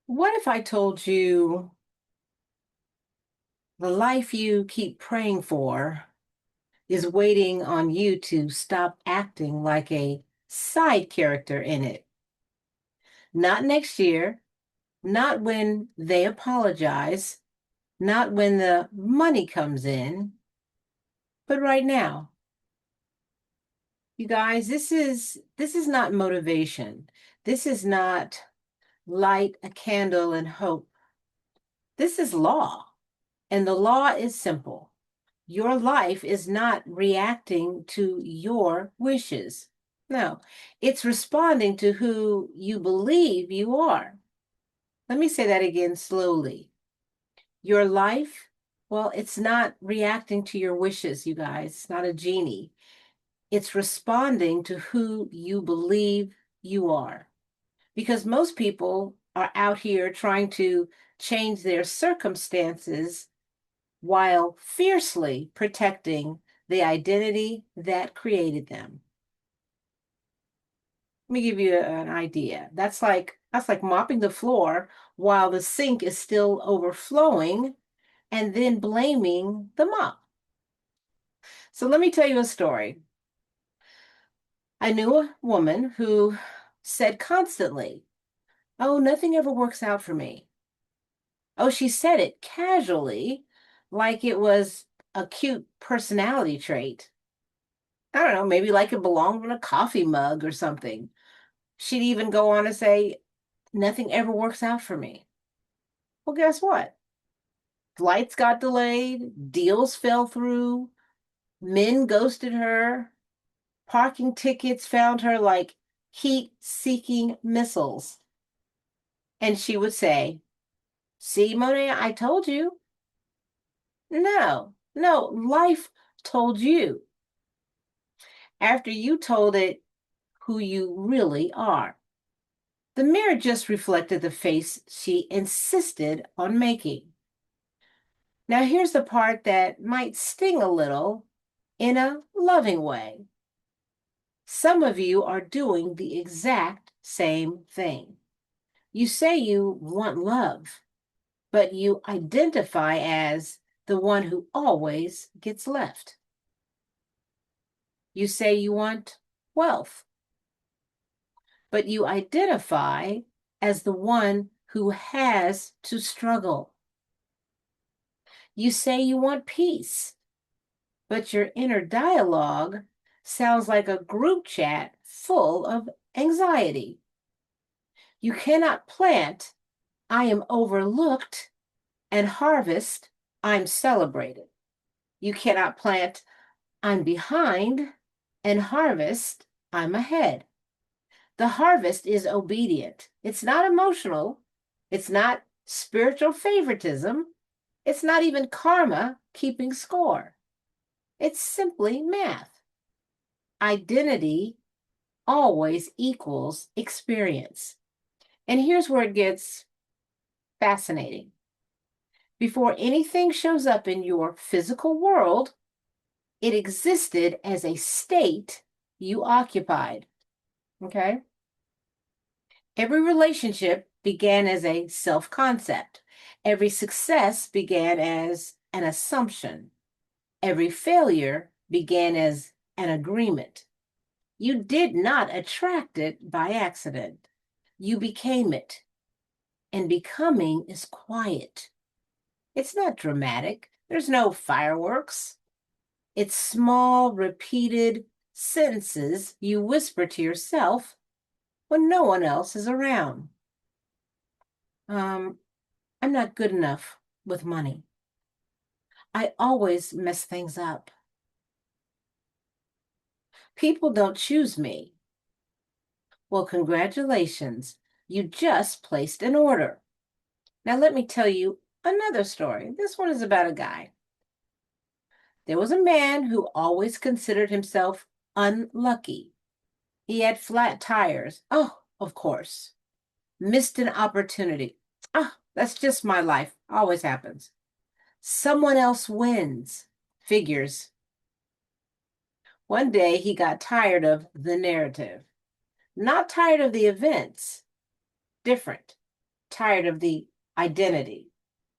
What if I told you the life you keep praying for is waiting on you to stop acting like a side character in it? Not next year, not when they apologize, not when the money comes in, but right now. You guys, this is not motivation. This is not light a candle and hope. This is law. And the law is simple. Your life is not reacting to your wishes. No, it's responding to who you believe you are. Let me say that again slowly. Your life, well, it's not reacting to your wishes, you guys. It's not a genie. It's responding to who you believe you are. Because most people are out here trying to change their circumstances while fiercely protecting the identity that created them. Let me give you an idea. That's like mopping the floor while the sink is still overflowing and then blaming the mop. So let me tell you a story. I knew a woman who said constantly, "Oh, nothing ever works out for me." Oh, she said it casually, like it was a cute personality trait. I don't know, maybe like it belonged in a coffee mug or something. She'd even go on to say, "Nothing ever works out for me." Well, guess what? Flights got delayed, deals fell through, men ghosted her, parking tickets found her like heat-seeking missiles. And she would say, "See, Monet, I told you." No, no, life told you after you told it who you really are. The mirror just reflected the face she insisted on making. Now, here's the part that might sting a little in a loving way. Some of you are doing the exact same thing. You say you want love, but you identify as the one who always gets left. You say you want wealth, but you identify as the one who has to struggle. You say you want peace, but your inner dialogue sounds like a group chat full of anxiety. You cannot plant, "I am overlooked," and harvest, "I'm celebrated." You cannot plant, "I'm behind," and harvest, "I'm ahead." The harvest is obedient. It's not emotional. It's not spiritual favoritism. It's not even karma keeping score. It's simply math. Identity always equals experience. And here's where it gets fascinating. Before anything shows up in your physical world, it existed as a state you occupied. Okay? Every relationship began as a self concept. Every success began as an assumption. Every failure began as an agreement. You did not attract it by accident. You became it. And becoming is quiet. It's not dramatic. There's no fireworks. It's small, repeated sentences you whisper to yourself when no one else is around. Um, I'm not good enough with money. I always mess things up. People don't choose me. Well, congratulations. You just placed an order. Now, let me tell you another story. This one is about a guy. There was a man who always considered himself unlucky. He had flat tires. Oh, of course. Missed an opportunity. Ah, that's just my life. Always happens. Someone else wins. Figures. One day he got tired of the narrative. Not tired of the events. Different. tired of the identity.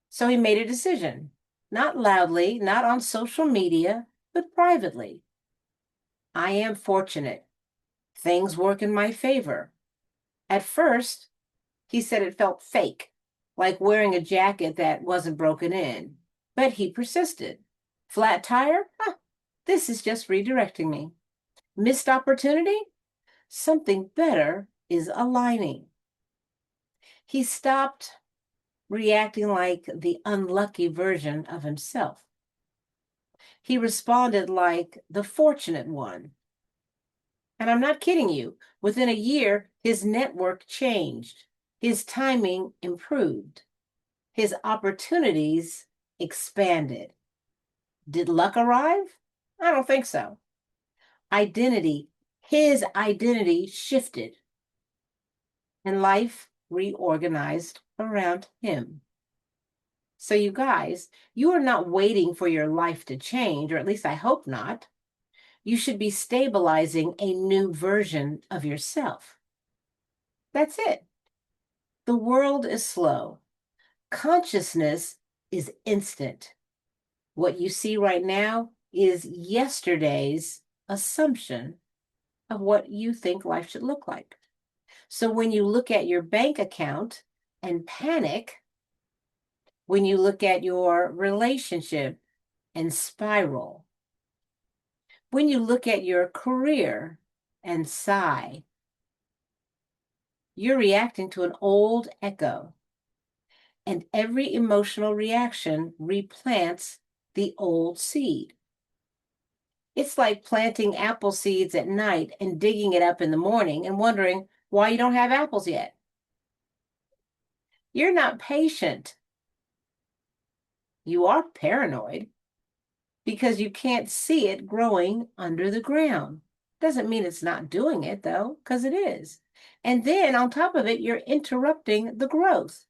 So he made a decision, not loudly, not on social media, but privately. I am fortunate. Things work in my favor. At first, he said it felt fake, like wearing a jacket that wasn't broken in. But he persisted. Flat tire? Huh, this is just redirecting me. Missed opportunity? Something better is aligning. He stopped reacting like the unlucky version of himself. He responded like the fortunate one. And I'm not kidding you. Within a year, his network changed. His timing improved. His opportunities expanded. Did luck arrive? I don't think so. His identity shifted, and life reorganized around him. So, you guys, you are not waiting for your life to change, or at least I hope not. You should be stabilizing a new version of yourself. That's it. The world is slow. Consciousness is instant. What you see right now is yesterday's assumption of what you think life should look like. So when you look at your bank account and panic, when you look at your relationship and spiral, when you look at your career and sigh, you're reacting to an old echo. And every emotional reaction replants the old seed. It's like planting apple seeds at night and digging it up in the morning and wondering why you don't have apples yet. You're not patient. You are paranoid because you can't see it growing under the ground. Doesn't mean it's not doing it, though, because it is. And then on top of it, you're interrupting the growth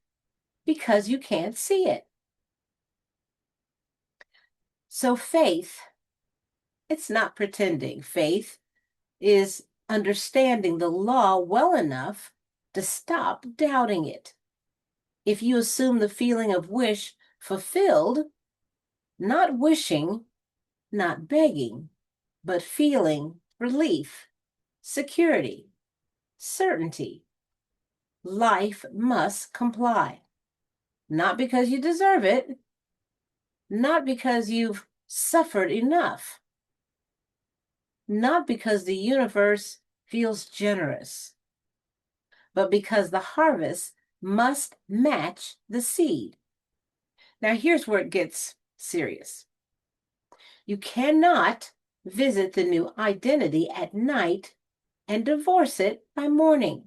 because you can't see it. So faith, it's not pretending. Faith is understanding the law well enough to stop doubting it. If you assume the feeling of wish fulfilled, not wishing, not begging, but feeling relief, security, certainty, life must comply. Not because you deserve it, not because you've suffered enough, not because the universe feels generous, but because the harvest must match the seed. Now, here's where it gets serious. You cannot visit the new identity at night and divorce it by morning.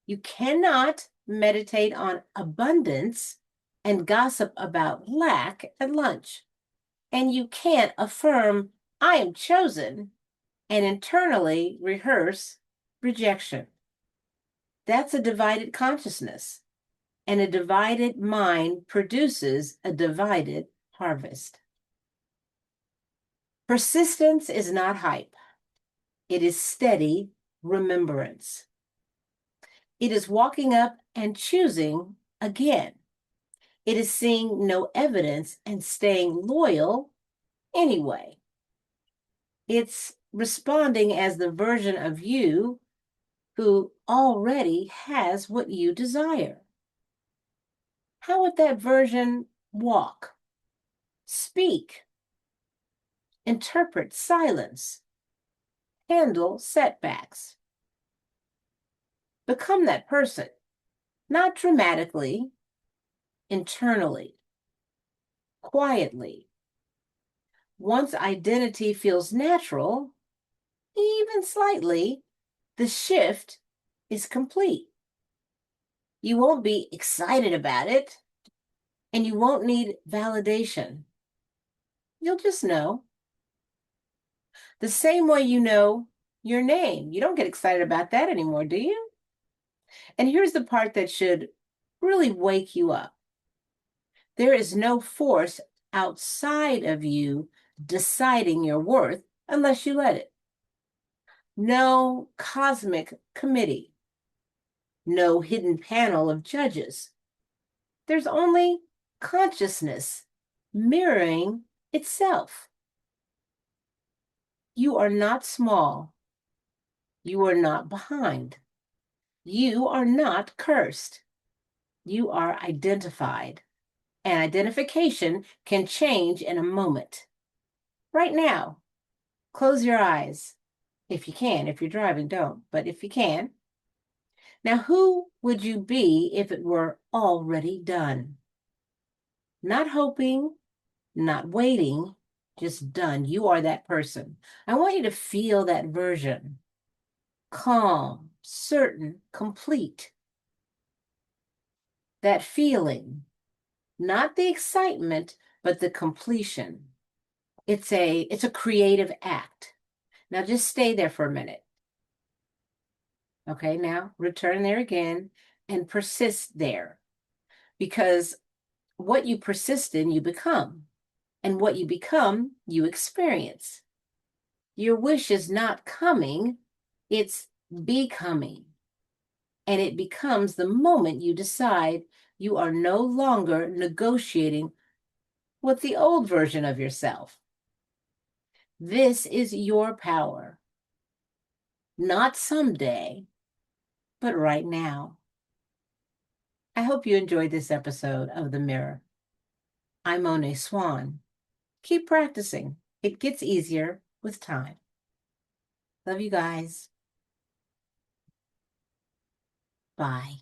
You cannot meditate on abundance and gossip about lack at lunch. And you can't affirm, I am chosen, and internally rehearse rejection. That's a divided consciousness, and a divided mind produces a divided harvest. Persistence is not hype. It is steady remembrance. It is walking up and choosing again. It is seeing no evidence and staying loyal anyway. It's responding as the version of you who already has what you desire. How would that version walk, speak, interpret silence, handle setbacks? Become that person, not dramatically, internally, quietly. Once identity feels natural, even slightly, the shift is complete. You won't be excited about it, and you won't need validation. You'll just know. The same way you know your name. You don't get excited about that anymore, do you? And here's the part that should really wake you up. There is no force outside of you deciding your worth unless you let it. No cosmic committee. no hidden panel of judges. There's only consciousness mirroring itself. You are not small. You are not behind. You are not cursed. You are identified. And identification can change in a moment. Right now, close your eyes. If you can. If you're driving, don't. But if you can. Now, who would you be if it were already done? Not hoping, not waiting, just done. You are that person. I want you to feel that version. Calm, certain, complete. That feeling, not the excitement, but the completion. It's a creative act. Now just stay there for a minute. Okay, now return there again and persist there. Because what you persist in, you become. And what you become, you experience. Your wish is not coming, it's becoming. And it becomes the moment you decide you are no longer negotiating with the old version of yourself. This is your power. Not someday, but right now. I hope you enjoyed this episode of The Mirror. I'm Monet Swan. Keep practicing. It gets easier with time. Love you guys. Bye.